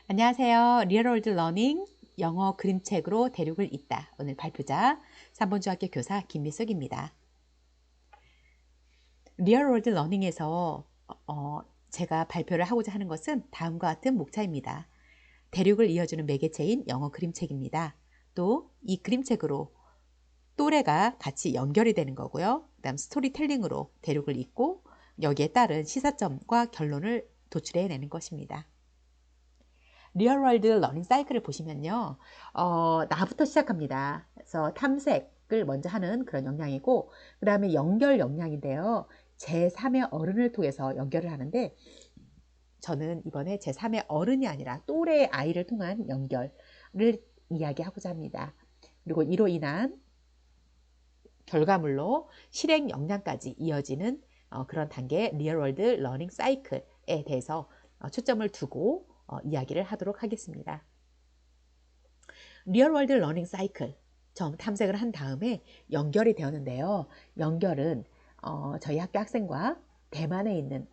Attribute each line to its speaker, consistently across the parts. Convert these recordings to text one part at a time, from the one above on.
Speaker 1: 안녕하세요. 리얼월드 러닝 영어 그림책으로 대륙을 잇다. 오늘 발표자 3번 중학교 교사 김미숙입니다. 리얼월드 러닝에서 제가 발표를 하고자 하는 것은 다음과 같은 목차입니다. 대륙을 이어주는 매개체인 영어 그림책입니다. 또 이 그림책으로 또래가 같이 연결이 되는 거고요. 그다음 스토리텔링으로 대륙을 잇고 여기에 따른 시사점과 결론을 도출해내는 것입니다. 리얼월드 러닝 사이클을 보시면요. 나부터 시작합니다. 그래서 탐색을 먼저 하는 그런 역량이고, 그 다음에 연결 역량인데요. 제3의 어른을 통해서 연결을 하는데, 저는 이번에 제3의 어른이 아니라 또래의 아이를 통한 연결을 이야기하고자 합니다. 그리고 이로 인한 결과물로 실행 역량까지 이어지는 그런 단계의 리얼월드 러닝 사이클에 대해서 초점을 두고 이야기를 하도록 하겠습니다. 리얼월드 러닝 사이클 처음 탐색을 한 다음에 연결이 되었는데요. 연결은 저희 학교 학생과 대만에 있는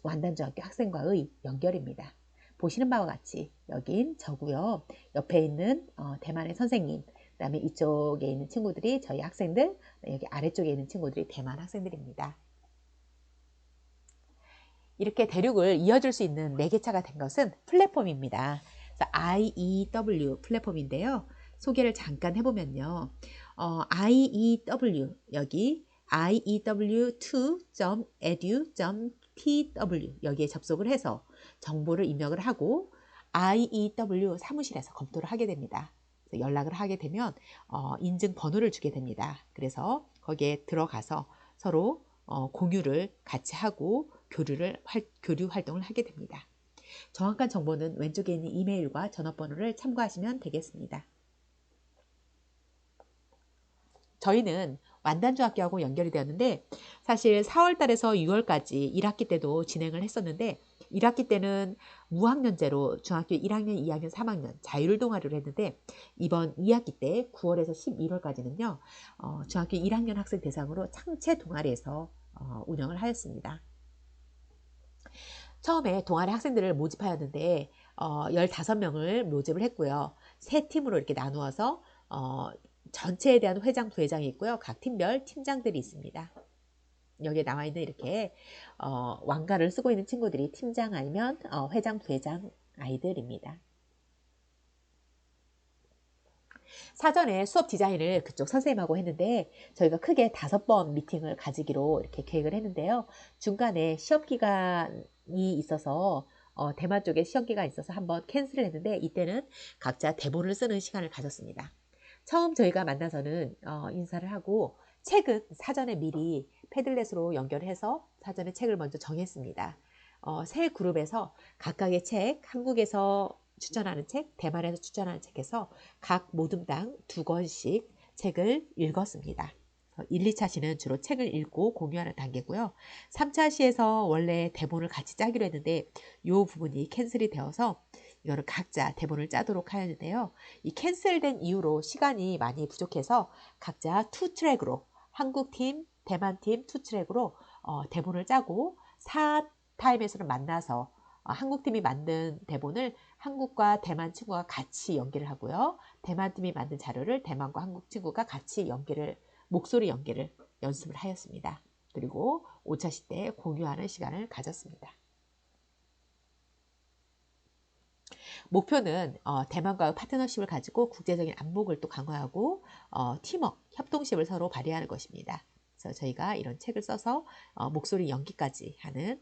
Speaker 1: 완단중학교 학생과의 연결입니다. 보시는 바와 같이 여긴 저고요. 옆에 있는 대만의 선생님, 그 다음에 이쪽에 있는 친구들이 저희 학생들, 여기 아래쪽에 있는 친구들이 대만 학생들입니다. 이렇게 대륙을 이어줄 수 있는 매개차가 된 것은 플랫폼입니다. 그래서 IEW 플랫폼인데요. 소개를 잠깐 해보면요. IEW 여기 IEW2.edu.tw 여기에 접속을 해서 정보를 입력을 하고 IEW 사무실에서 검토를 하게 됩니다. 연락을 하게 되면 인증 번호를 주게 됩니다. 그래서 거기에 들어가서 서로 공유를 같이 하고 교류 활동을 하게 됩니다. 정확한 정보는 왼쪽에 있는 이메일과 전화번호를 참고하시면 되겠습니다. 저희는 완단중학교하고 연결이 되었는데 사실 4월 달에서 6월까지 1학기 때도 진행을 했었는데 1학기 때는 무학년제로 중학교 1학년, 2학년, 3학년 자율 동아리를 했는데 이번 2학기 때 9월에서 11월까지는요. 중학교 1학년 학생 대상으로 창체 동아리에서 운영을 하였습니다. 처음에 동아리 학생들을 모집하였는데 15명을 모집을 했고요. 세 팀으로 이렇게 나누어서 전체에 대한 회장, 부회장이 있고요. 각 팀별 팀장들이 있습니다. 여기에 나와 있는 이렇게 왕관을 쓰고 있는 친구들이 팀장 아니면 회장, 부회장 아이들입니다. 사전에 수업 디자인을 그쪽 선생님하고 했는데 저희가 크게 5번 미팅을 가지기로 이렇게 계획을 했는데요. 중간에 시험 기간이 있어서 대만 쪽에 시험 기간이 있어서 한번 캔슬을 했는데 이때는 각자 대본을 쓰는 시간을 가졌습니다. 처음 저희가 만나서는 인사를 하고 책은 사전에 미리 패들렛으로 연결해서 사전에 책을 먼저 정했습니다. 세 그룹에서 각각의 책, 한국에서 추천하는 책, 대만에서 추천하는 책에서 각 모둠당 2권씩 책을 읽었습니다. 1, 2차 시는 주로 책을 읽고 공유하는 단계고요. 3차 시에서 원래 대본을 같이 짜기로 했는데 이 부분이 캔슬이 되어서 이거를 각자 대본을 짜도록 하였는데요. 이 캔슬된 이후로 시간이 많이 부족해서 각자 투 트랙으로 한국팀, 대만팀 투 트랙으로 대본을 짜고 4타임에서는 만나서 한국팀이 만든 대본을 한국과 대만 친구가 같이 연기를 하고요. 대만팀이 만든 자료를 대만과 한국 친구가 같이 목소리 연기를 연습을 하였습니다. 그리고 5차시 때 공유하는 시간을 가졌습니다. 목표는 대만과의 파트너십을 가지고 국제적인 안목을 또 강화하고 팀워크, 협동심을 서로 발휘하는 것입니다. 그래서 저희가 이런 책을 써서 목소리 연기까지 하는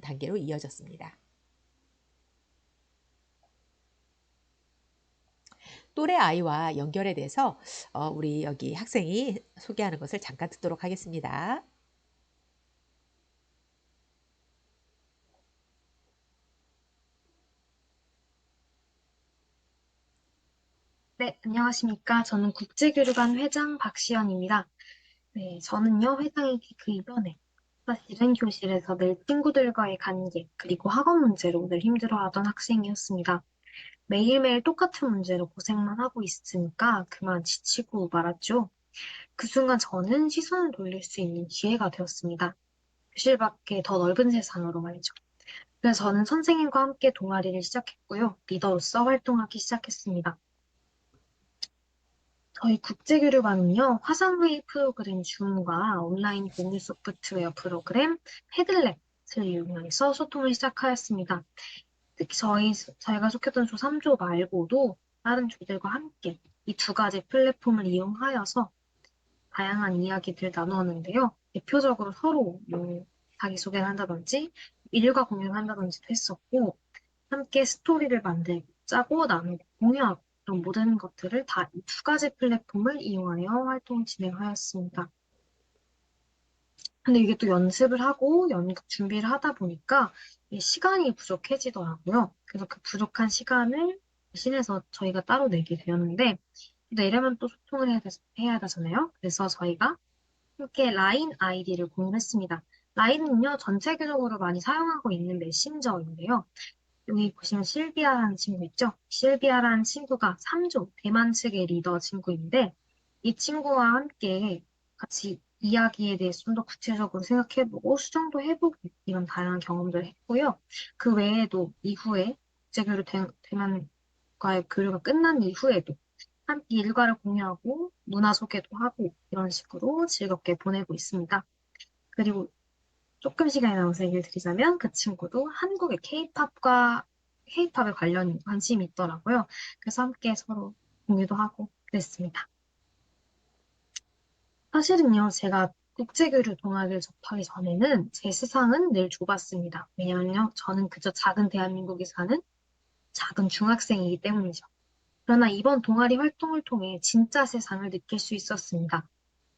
Speaker 1: 단계로 이어졌습니다. 또래 아이와 연결에 대해서 우리 여기 학생이 소개하는 것을 잠깐 듣도록 하겠습니다.
Speaker 2: 네, 안녕하십니까. 저는 국제교류관 회장 박시연입니다. 네, 저는요, 회장이 그 이전에 사실은 교실에서 늘 친구들과의 관계, 그리고 학업 문제로 늘 힘들어하던 학생이었습니다. 매일매일 똑같은 문제로 고생만 하고 있으니까 그만 지치고 말았죠. 그 순간 저는 시선을 돌릴 수 있는 기회가 되었습니다. 교실 밖에 더 넓은 세상으로 말이죠. 그래서 저는 선생님과 함께 동아리를 시작했고요. 리더로서 활동하기 시작했습니다. 저희 국제교류반은요, 화상회의 프로그램 줌과 온라인 공유 소프트웨어 프로그램 패들렛을 이용해서 소통을 시작하였습니다. 특히 저희가 속했던 조 3조 말고도 다른 조들과 함께 이 두 가지 플랫폼을 이용하여서 다양한 이야기들을 나누었는데요. 대표적으로 서로 뭐 자기소개를 한다든지 일과 공유를 한다든지도 했었고, 함께 스토리를 만들고 짜고 나누고 공유하고 이런 모든 것들을 다 이 두 가지 플랫폼을 이용하여 활동을 진행하였습니다. 근데 이게 또 연습을 하고 연극 준비를 하다 보니까 이 시간이 부족해지더라고요. 그래서 그 부족한 시간을 대신해서 저희가 따로 내게 되었는데, 내려면 또 소통을 해야 되잖아요. 그래서 저희가 함께 라인 아이디를 공유했습니다. 라인은요, 전체적으로 많이 사용하고 있는 메신저인데요. 여기 보시면 실비아라는 친구 있죠? 실비아라는 친구가 3조 대만 측의 리더 친구인데 이 친구와 함께 같이 이야기에 대해서 좀 더 구체적으로 생각해보고 수정도 해보고 이런 다양한 경험들을 했고요. 그 외에도 이후에 국제교류 대만과의 교류가 끝난 이후에도 함께 일과를 공유하고 문화 소개도 하고 이런 식으로 즐겁게 보내고 있습니다. 그리고 조금 시간이 남아서 얘기를 드리자면 그 친구도 한국의 케이팝에 관심이 있더라고요. 그래서 함께 서로 공유도 하고 그랬습니다. 사실은요, 제가 국제교류 동아리를 접하기 전에는 제 세상은 늘 좁았습니다. 왜냐면요, 저는 그저 작은 대한민국에 사는 작은 중학생이기 때문이죠. 그러나 이번 동아리 활동을 통해 진짜 세상을 느낄 수 있었습니다.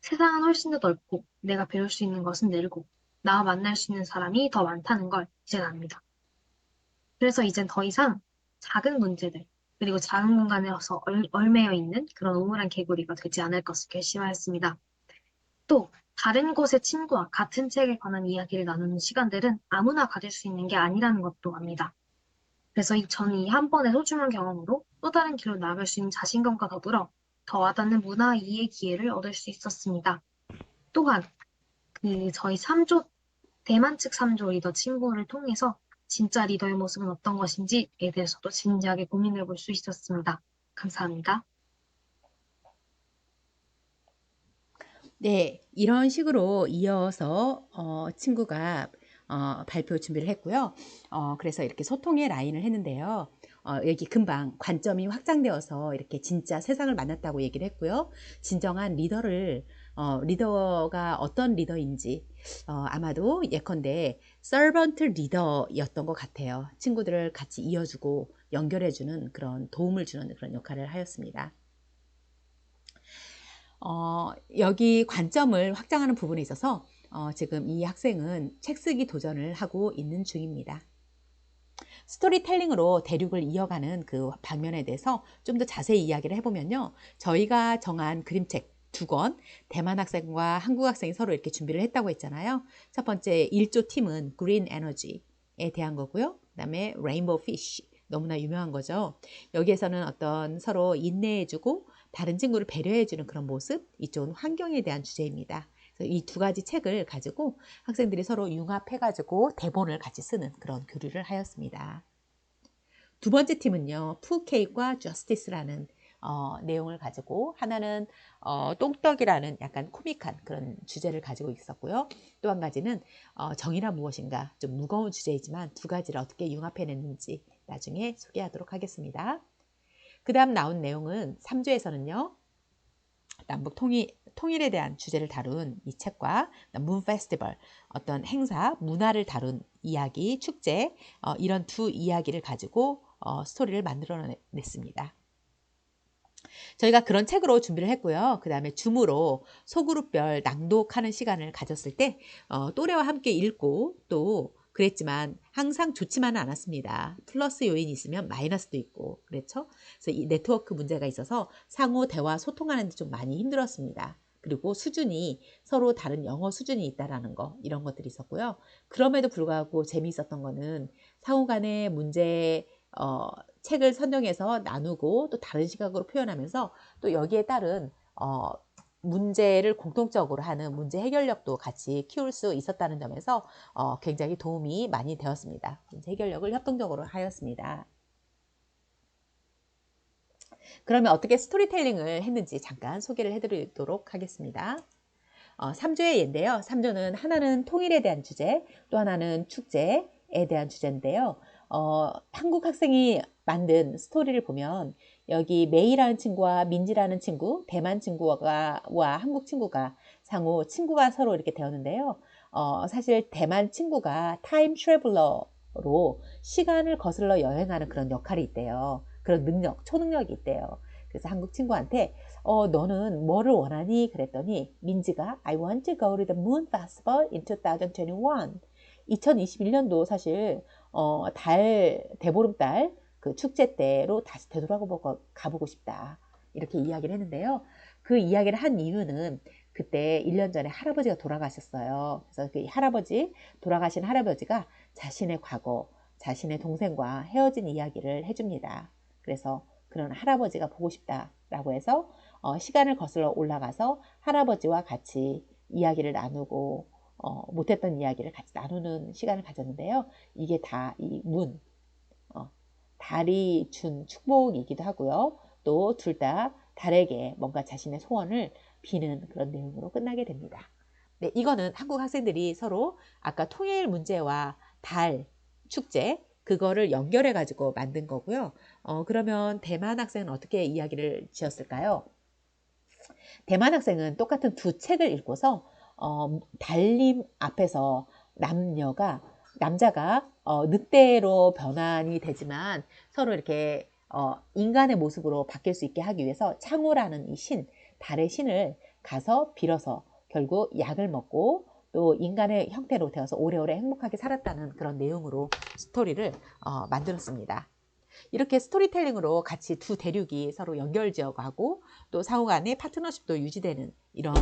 Speaker 2: 세상은 훨씬 더 넓고 내가 배울 수 있는 것은 늘고 나와 만날 수 있는 사람이 더 많다는 걸 이젠 압니다. 그래서 이젠 더 이상 작은 문제들, 그리고 작은 공간에서 얼매여 있는 그런 우물한 개구리가 되지 않을 것을 결심하였습니다. 또, 다른 곳의 친구와 같은 책에 관한 이야기를 나누는 시간들은 아무나 가질 수 있는 게 아니라는 것도 압니다. 그래서 저는 이 한 번의 소중한 경험으로 또 다른 길로 나아갈 수 있는 자신감과 더불어 더 와닿는 문화 이해 기회를 얻을 수 있었습니다. 또한, 저희 3조 대만 측 3조 리더 친구를 통해서 진짜 리더의 모습은 어떤 것인지에 대해서도 진지하게 고민해 볼 수 있었습니다. 감사합니다.
Speaker 1: 네, 이런 식으로 이어서 친구가 발표 준비를 했고요. 그래서 이렇게 소통의 라인을 했는데요. 여기 금방 관점이 확장되어서 이렇게 진짜 세상을 만났다고 얘기를 했고요. 진정한 리더가 어떤 리더인지 아마도 예컨대 서번트 리더였던 것 같아요. 친구들을 같이 이어주고 연결해주는 그런 도움을 주는 그런 역할을 하였습니다. 여기 관점을 확장하는 부분에 있어서 지금 이 학생은 책 쓰기 도전을 하고 있는 중입니다. 스토리텔링으로 대륙을 이어가는 그 방면에 대해서 좀 더 자세히 이야기를 해보면요. 저희가 정한 그림책 2권, 대만 학생과 한국 학생이 서로 이렇게 준비를 했다고 했잖아요. 첫 번째 1조 팀은 그린 에너지에 대한 거고요. 그 다음에 레인보우 피쉬, 너무나 유명한 거죠. 여기에서는 어떤 서로 인내해주고 다른 친구를 배려해주는 그런 모습, 이쪽은 환경에 대한 주제입니다. 이 두 가지 책을 가지고 학생들이 서로 융합해가지고 대본을 같이 쓰는 그런 교류를 하였습니다. 두 번째 팀은요, 푸케이과 저스티스라는 내용을 가지고 하나는 똥떡이라는 약간 코믹한 그런 주제를 가지고 있었고요. 또 한 가지는 정의란 무엇인가 좀 무거운 주제이지만 두 가지를 어떻게 융합해냈는지 나중에 소개하도록 하겠습니다. 그 다음 나온 내용은 3조에서는요. 남북 통일에 대한 주제를 다룬 이 책과 문 페스티벌, 어떤 행사, 문화를 다룬 이야기, 축제, 이런 두 이야기를 가지고 스토리를 만들어냈습니다. 저희가 그런 책으로 준비를 했고요. 그 다음에 줌으로 소그룹별 낭독하는 시간을 가졌을 때 또래와 함께 읽고 또 그랬지만 항상 좋지만은 않았습니다. 플러스 요인이 있으면 마이너스도 있고 그렇죠. 그래서 이 네트워크 문제가 있어서 상호 대화 소통하는 데 좀 많이 힘들었습니다. 그리고 수준이 서로 다른 영어 수준이 있다라는 거 이런 것들이 있었고요. 그럼에도 불구하고 재미있었던 거는 상호 간의 문제 책을 선정해서 나누고 또 다른 시각으로 표현하면서 또 여기에 따른 문제를 공통적으로 하는 문제 해결력도 같이 키울 수 있었다는 점에서 굉장히 도움이 많이 되었습니다. 문제 해결력을 협동적으로 하였습니다. 그러면 어떻게 스토리텔링을 했는지 잠깐 소개를 해드리도록 하겠습니다. 3조의 예인데요. 3조는 하나는 통일에 대한 주제, 또 하나는 축제에 대한 주제인데요. 한국 학생이 만든 스토리를 보면 여기 메이라는 친구와 민지라는 친구, 대만 친구와 한국 친구가 상호 친구가 서로 이렇게 되었는데요. 사실 대만 친구가 타임 트래블러로 시간을 거슬러 여행하는 그런 역할이 있대요. 그런 능력, 초능력이 있대요. 그래서 한국 친구한테 너는 뭐를 원하니? 그랬더니 민지가 I want to go to the Moon Festival in 2021. 2021년도 사실 대보름달 그 축제 때로 다시 가보고 싶다. 이렇게 이야기를 했는데요. 그 이야기를 한 이유는 그때 1년 전에 할아버지가 돌아가셨어요. 그래서 그 돌아가신 할아버지가 자신의 과거, 자신의 동생과 헤어진 이야기를 해줍니다. 그래서 그런 할아버지가 보고 싶다라고 해서 시간을 거슬러 올라가서 할아버지와 같이 이야기를 나누고 못했던 이야기를 같이 나누는 시간을 가졌는데요. 이게 다 이 달이 준 축복이기도 하고요. 또 둘 다 달에게 뭔가 자신의 소원을 비는 그런 내용으로 끝나게 됩니다. 네, 이거는 한국 학생들이 서로 아까 통일 문제와 달, 축제 그거를 연결해 가지고 만든 거고요. 그러면 대만 학생은 어떻게 이야기를 지었을까요? 대만 학생은 똑같은 두 책을 읽고서 달림 앞에서 남자가 늑대로 변환이 되지만 서로 이렇게 인간의 모습으로 바뀔 수 있게 하기 위해서 창호라는 이 달의 신을 가서 빌어서 결국 약을 먹고 또 인간의 형태로 되어서 오래오래 행복하게 살았다는 그런 내용으로 스토리를 만들었습니다. 이렇게 스토리텔링으로 같이 두 대륙이 서로 연결지어가고 또 상호 간의 파트너십도 유지되는 이런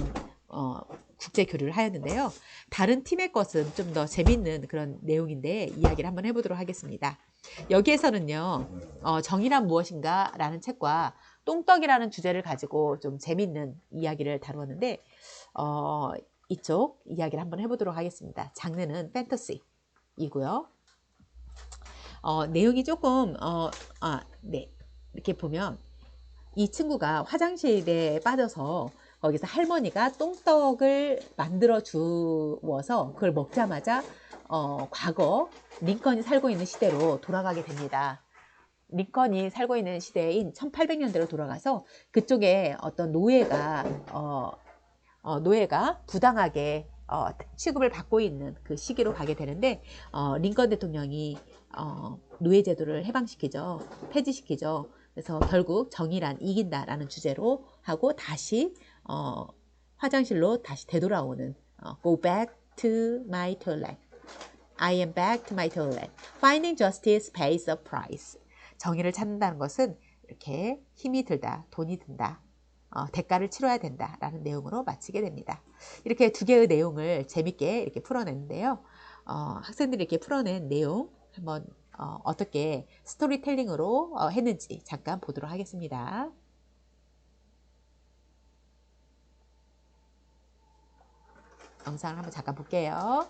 Speaker 1: 국제 교류를 하였는데요. 다른 팀의 것은 좀 더 재밌는 그런 내용인데 이야기를 한번 해보도록 하겠습니다. 여기에서는요. 정의란 무엇인가 라는 책과 똥떡이라는 주제를 가지고 좀 재밌는 이야기를 다루었는데 이쪽 이야기를 한번 해보도록 하겠습니다. 장르는 판타시이고요. 내용이 조금 네. 이렇게 보면 이 친구가 화장실에 빠져서 거기서 할머니가 똥떡을 만들어 주어서 그걸 먹자마자 과거 링컨이 살고 있는 시대로 돌아가게 됩니다. 링컨이 살고 있는 시대인 1800년대로 돌아가서 그쪽에 어떤 노예가 부당하게 취급을 받고 있는 그 시기로 가게 되는데 링컨 대통령이 노예 제도를 폐지시키죠. 그래서 결국 정의란 이긴다라는 주제로 하고 다시 화장실로 다시 되돌아오는 Go back to my toilet. I am back to my toilet. Finding justice pays a price. 정의를 찾는다는 것은 이렇게 힘이 들다, 돈이 든다. 대가를 치러야 된다라는 내용으로 마치게 됩니다. 이렇게 두 개의 내용을 재밌게 이렇게 풀어냈는데요. 학생들이 이렇게 풀어낸 내용 한번 어떻게 스토리텔링으로 했는지 잠깐 보도록 하겠습니다. 영상을 한번 잠깐 볼게요.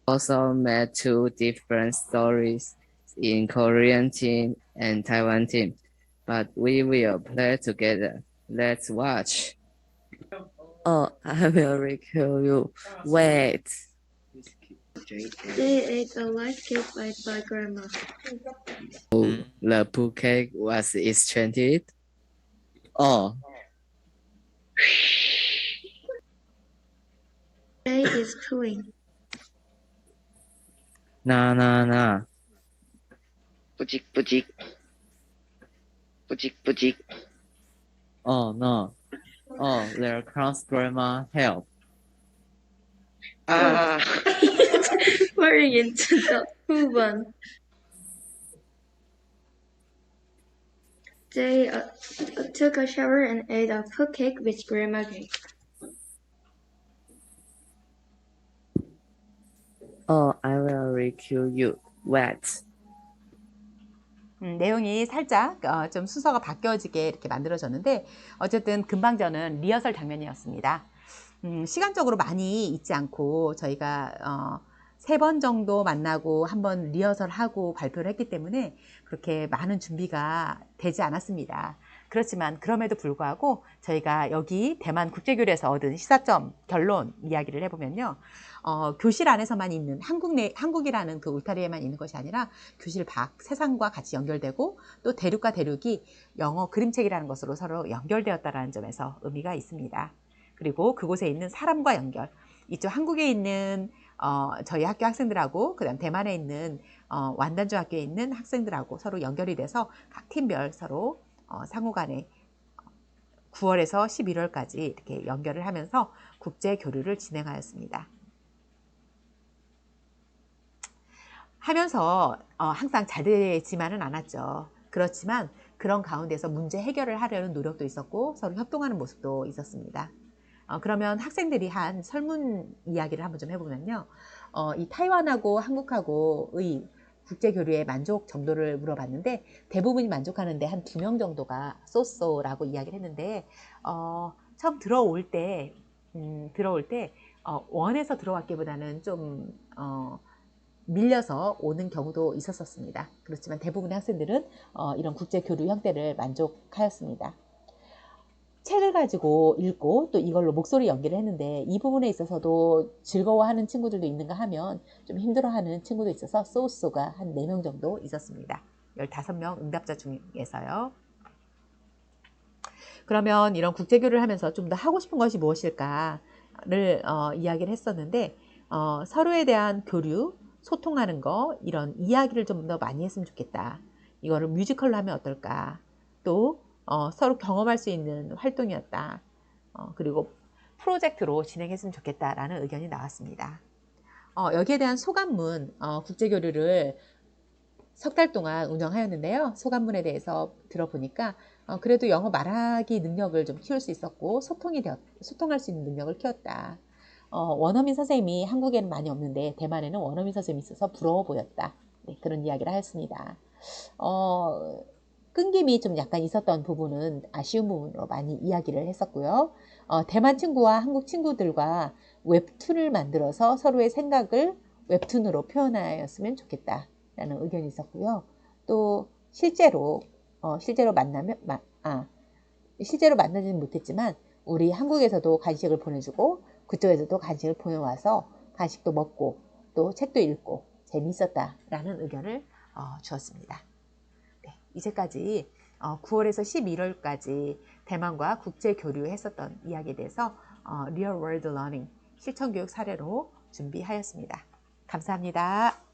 Speaker 3: Also made two different stories in Korean team and Taiwan team, but we will play together. Let's watch. Oh, I will recall you. Wait.
Speaker 2: They ate a light cake by grandma.
Speaker 3: The pool cake was exchanged. Oh,
Speaker 2: Jay is cooing.
Speaker 3: na.
Speaker 4: 뿌직.
Speaker 3: Oh no. Oh, their cross grandma help.
Speaker 4: 아,
Speaker 2: Pouring into the poo bun. Jay took a shower and ate a poo cake which grandma gave.
Speaker 3: I will recue you. What?
Speaker 1: 내용이 살짝 좀 순서가 바뀌어지게 이렇게 만들어졌는데 어쨌든 금방 저는 리허설 장면이었습니다. 시간적으로 많이 있지 않고 저희가 3번 정도 만나고 한번 리허설하고 발표를 했기 때문에 그렇게 많은 준비가 되지 않았습니다. 그렇지만 그럼에도 불구하고 저희가 여기 대만 국제교류에서 얻은 시사점 결론 이야기를 해보면요. 교실 안에서만 있는 한국이라는 그 울타리에만 있는 것이 아니라 교실 밖 세상과 같이 연결되고 또 대륙과 대륙이 영어 그림책이라는 것으로 서로 연결되었다는 점에서 의미가 있습니다. 그리고 그곳에 있는 사람과 연결, 이쪽 한국에 있는 저희 학교 학생들하고 그다음 대만에 있는 완단주 학교에 있는 학생들하고 서로 연결이 돼서 각 팀별 서로 상호간에 9월에서 11월까지 이렇게 연결을 하면서 국제 교류를 진행하였습니다. 하면서 항상 잘 되지만은 않았죠. 그렇지만 그런 가운데서 문제 해결을 하려는 노력도 있었고 서로 협동하는 모습도 있었습니다. 그러면 학생들이 한 설문 이야기를 한번 좀 해보면요. 이 타이완하고 한국하고의 국제교류의 만족 정도를 물어봤는데 대부분이 만족하는데 한 2명 정도가 쏘쏘라고 이야기를 했는데 처음 들어올 때 원해서 들어왔기보다는 좀 밀려서 오는 경우도 있었습니다. 그렇지만 대부분의 학생들은 이런 국제교류 형태를 만족하였습니다. 책을 가지고 읽고 또 이걸로 목소리 연기를 했는데 이 부분에 있어서도 즐거워하는 친구들도 있는가 하면 좀 힘들어하는 친구도 있어서 소소가 한 4명 정도 있었습니다. 15명 응답자 중에서요. 그러면 이런 국제교류를 하면서 좀 더 하고 싶은 것이 무엇일까를 이야기를 했었는데 서로에 대한 교류, 소통하는 거 이런 이야기를 좀 더 많이 했으면 좋겠다. 이거를 뮤지컬로 하면 어떨까. 또 서로 경험할 수 있는 활동이었다. 그리고 프로젝트로 진행했으면 좋겠다라는 의견이 나왔습니다. 여기에 대한 소감문, 국제교류를 3달 동안 운영하였는데요. 소감문에 대해서 들어보니까 그래도 영어 말하기 능력을 좀 키울 수 있었고 소통할 수 있는 능력을 키웠다. 원어민 선생님이 한국에는 많이 없는데 대만에는 원어민 선생님이 있어서 부러워 보였다. 네, 그런 이야기를 하였습니다. 끊김이 좀 약간 있었던 부분은 아쉬운 부분으로 많이 이야기를 했었고요. 대만 친구와 한국 친구들과 웹툰을 만들어서 서로의 생각을 웹툰으로 표현하였으면 좋겠다라는 의견이 있었고요. 또 실제로 만나지는 못했지만 우리 한국에서도 간식을 보내주고 그쪽에서도 간식을 보내와서 간식도 먹고 또 책도 읽고 재미있었다라는 의견을 주었습니다. 네, 이제까지 9월에서 11월까지 대만과 국제 교류했었던 이야기에 대해서 Real World Learning 실천교육 사례로 준비하였습니다. 감사합니다.